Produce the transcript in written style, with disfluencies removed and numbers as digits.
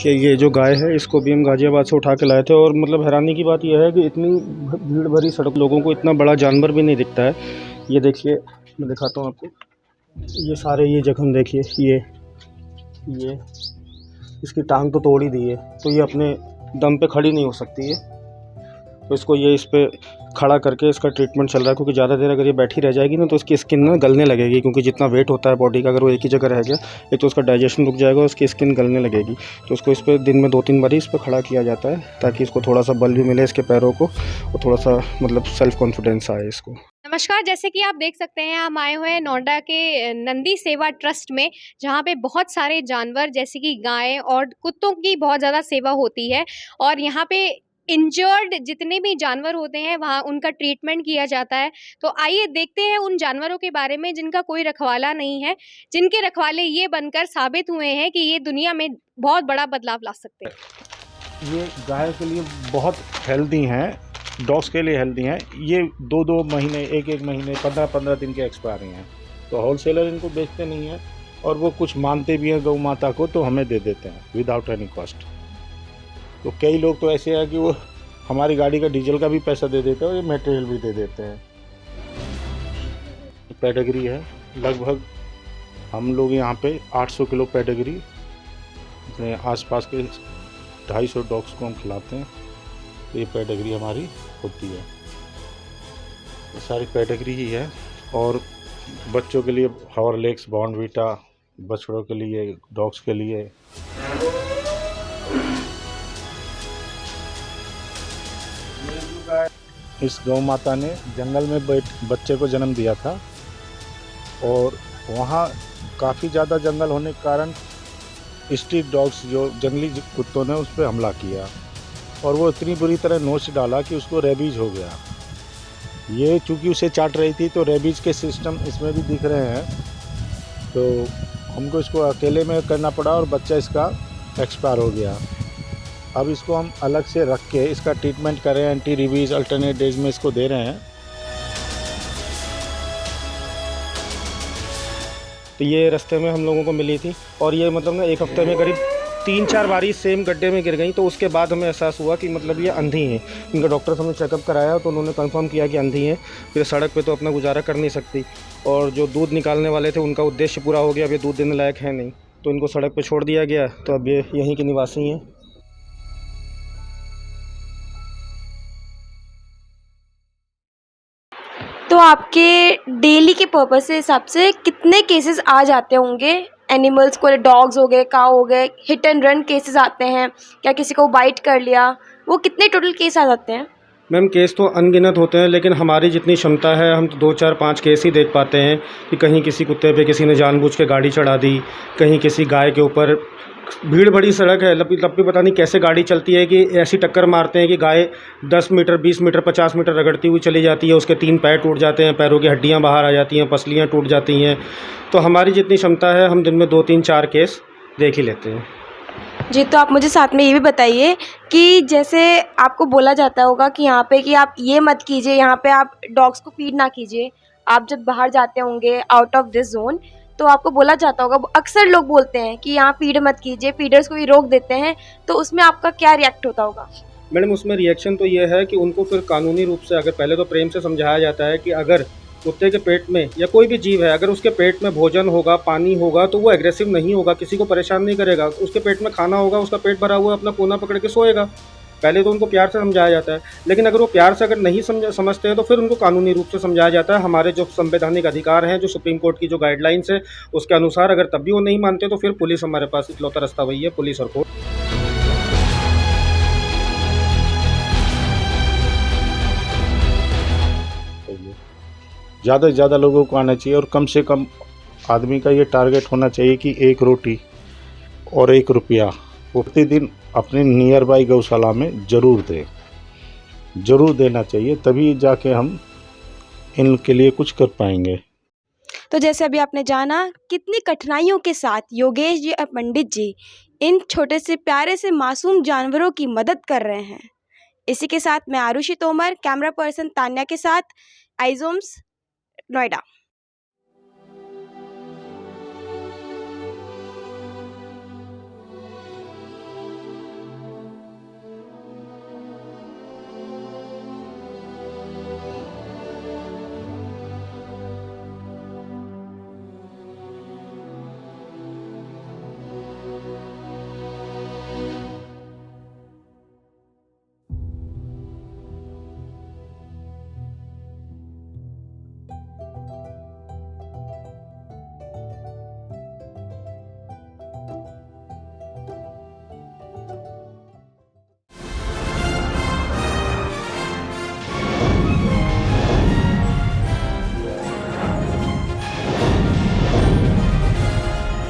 कि ये जो गाय है इसको भी हम गाज़ियाबाद से उठा के लाए थे। और मतलब हैरानी की बात यह है कि इतनी भीड़ भरी सड़क, लोगों को इतना बड़ा जानवर भी नहीं दिखता है। ये देखिए, मैं दिखाता हूँ आपको, ये सारे ये जख्म देखिए, ये इसकी टांग तो तोड़ ही दी है, तो ये अपने दम पे खड़ी नहीं हो सकती है। तो इसको ये इस पे खड़ा करके इसका ट्रीटमेंट चल रहा है, क्योंकि ज़्यादा देर अगर ये बैठी रह जाएगी ना तो इसकी स्किन ना गलने लगेगी, क्योंकि जितना वेट होता है बॉडी का, अगर वो एक ही जगह रह गया, एक तो उसका डाइजेशन रुक जाएगा और उसकी स्किन गलने लगेगी। तो उसको इस पर दिन में 2-3 बार इस पर खड़ा किया जाता है, ताकि इसको थोड़ा सा बल भी मिले इसके पैरों को, और थोड़ा सा मतलब सेल्फ कॉन्फिडेंस आए इसको। नमस्कार, जैसे कि आप देख सकते हैं हम आए हुए हैं नोएडा के नंदी सेवा ट्रस्ट में, जहाँ पे बहुत सारे जानवर जैसे कि गाय और कुत्तों की बहुत ज़्यादा सेवा होती है। और यहाँ पे इंजर्ड जितने भी जानवर होते हैं वहाँ उनका ट्रीटमेंट किया जाता है। तो आइए देखते हैं उन जानवरों के बारे में जिनका कोई रखवाला नहीं है, जिनके रखवाले ये बनकर साबित हुए हैं कि ये दुनिया में बहुत बड़ा बदलाव ला सकते हैं। ये गाय के लिए बहुत हेल्दी हैं, डॉग्स के लिए हेल्दी हैं। ये 2-2 महीने, 1-1 महीने, 15-15 दिन के एक्सपायरी हैं। तो होलसेलर इनको बेचते नहीं हैं, और वो कुछ मानते भी हैं गौ माता को, तो हमें दे देते हैं विदाउट एनी कॉस्ट। तो कई लोग तो ऐसे हैं कि वो हमारी गाड़ी का डीजल का भी पैसा दे देते हैं और ये मटेरियल भी दे देते हैं। पेडिग्री है, लगभग हम लोग यहाँ पे 800 किलो पेडिग्री अपने आसपास के 250 डॉग्स को हम खिलाते हैं। तो ये पेडिग्री हमारी होती है, ये सारी पेडिग्री ही है। और बच्चों के लिए हॉर्लिक्स, बॉर्नवीटा, बछड़ों के लिए, डॉग्स के लिए। इस गौ माता ने जंगल में बच्चे को जन्म दिया था, और वहाँ काफ़ी ज़्यादा जंगल होने के कारण स्ट्रीट डॉग्स, जो जंगली कुत्तों ने उस पर हमला किया, और वो इतनी बुरी तरह नोच डाला कि उसको रेबीज हो गया। ये चूँकि उसे चाट रही थी, तो रेबीज के सिस्टम इसमें भी दिख रहे हैं। तो हमको इसको अकेले में करना पड़ा, और बच्चा इसका एक्सपायर हो गया। अब इसको हम अलग से रख के इसका ट्रीटमेंट कर रहे हैं, एंटी रेबीज अल्टरनेट डेज में इसको दे रहे हैं। तो ये रास्ते में हम लोगों को मिली थी, और ये मतलब ना 1 हफ्ते में करीब 3-4 बारी सेम गड्ढे में गिर गई। तो उसके बाद हमें एहसास हुआ कि मतलब ये अंधी हैं। इनका डॉक्टर से हमने चेकअप कराया, तो उन्होंने कंफर्म किया कि अंधी हैं। फिर सड़क पे तो अपना गुजारा कर नहीं सकती, और जो दूध निकालने वाले थे उनका उद्देश्य पूरा हो गया, अब ये दूध देने लायक है नहीं, तो इनको सड़क पे छोड़ दिया गया। तो अब ये यहीं के निवासी हैं। तो आपके डेली के पर्पस से हिसाब से कितने केसेस आ जाते होंगे एनिमल्स को? डॉग्स हो गए, काऊ हो गए, हिट एंड रन केसेस आते हैं, या किसी को बाइट कर लिया, वो कितने टोटल केस आ जाते हैं? मैम, केस तो अनगिनत होते हैं, लेकिन हमारी जितनी क्षमता है हम तो 2-4-5 केस ही देख पाते हैं। कि कहीं किसी कुत्ते पे किसी ने जानबूझ के गाड़ी चढ़ा दी, कहीं किसी गाय के ऊपर, भीड़ बड़ी सड़क है, तब भी पता नहीं कैसे गाड़ी चलती है कि ऐसी टक्कर मारते हैं कि गाय 10 मीटर, 20 मीटर, 50 मीटर रगड़ती हुई चली जाती है। उसके 3 पैर टूट जाते हैं, पैरों की हड्डियां बाहर आ जाती हैं, पसलियां टूट जाती हैं। तो हमारी जितनी क्षमता है हम दिन में 2-3-4 केस देख ही लेते हैं। जी, तो आप मुझे साथ में ये भी बताइए कि जैसे आपको बोला जाता होगा कि यहाँ पे कि आप ये मत कीजिए, यहाँ पे आप डॉग्स को फीड ना कीजिए, आप जब बाहर जाते होंगे आउट ऑफ दिस जोन, तो आपको बोला जाता होगा, अक्सर लोग बोलते हैं कि यहाँ फीड मत कीजिए, फीडर्स को भी रोक देते हैं, तो उसमें आपका क्या रिएक्ट होता होगा? मैडम, उसमें रिएक्शन तो ये है कि उनको फिर कानूनी रूप से, अगर पहले तो प्रेम से समझाया जाता है कि अगर कुत्ते के पेट में या कोई भी जीव है, अगर उसके पेट में भोजन होगा, पानी होगा, तो वो एग्रेसिव नहीं होगा, किसी को परेशान नहीं करेगा। उसके पेट में खाना होगा, उसका पेट भरा हुआ, अपना कोना पकड़ के सोएगा। पहले तो उनको प्यार से समझाया जाता है, लेकिन अगर वो प्यार से अगर नहीं समझते हैं तो फिर उनको कानूनी रूप से समझाया जाता है। हमारे जो संवैधानिक अधिकार हैं, जो सुप्रीम कोर्ट की जो गाइडलाइंस है उसके अनुसार, अगर तब भी वो नहीं मानते तो फिर पुलिस, हमारे पास इकलौता रास्ता वही है, पुलिस और कोर्ट। ज़्यादा से ज़्यादा लोगों को आना चाहिए, और कम से कम आदमी का ये टारगेट होना चाहिए कि 1 रोटी और 1 रुपया वो प्रतिदिन अपने नियर बाई गौशाला में ज़रूर देना चाहिए, तभी जाके हम इनके लिए कुछ कर पाएंगे। तो जैसे अभी आपने जाना कितनी कठिनाइयों के साथ योगेश जी और पंडित जी इन छोटे से प्यारे से मासूम जानवरों की मदद कर रहे हैं। इसी के साथ मैं आरुषि तोमर, कैमरा पर्सन तान्या के साथ, आइज़ोम्स, नोएडा।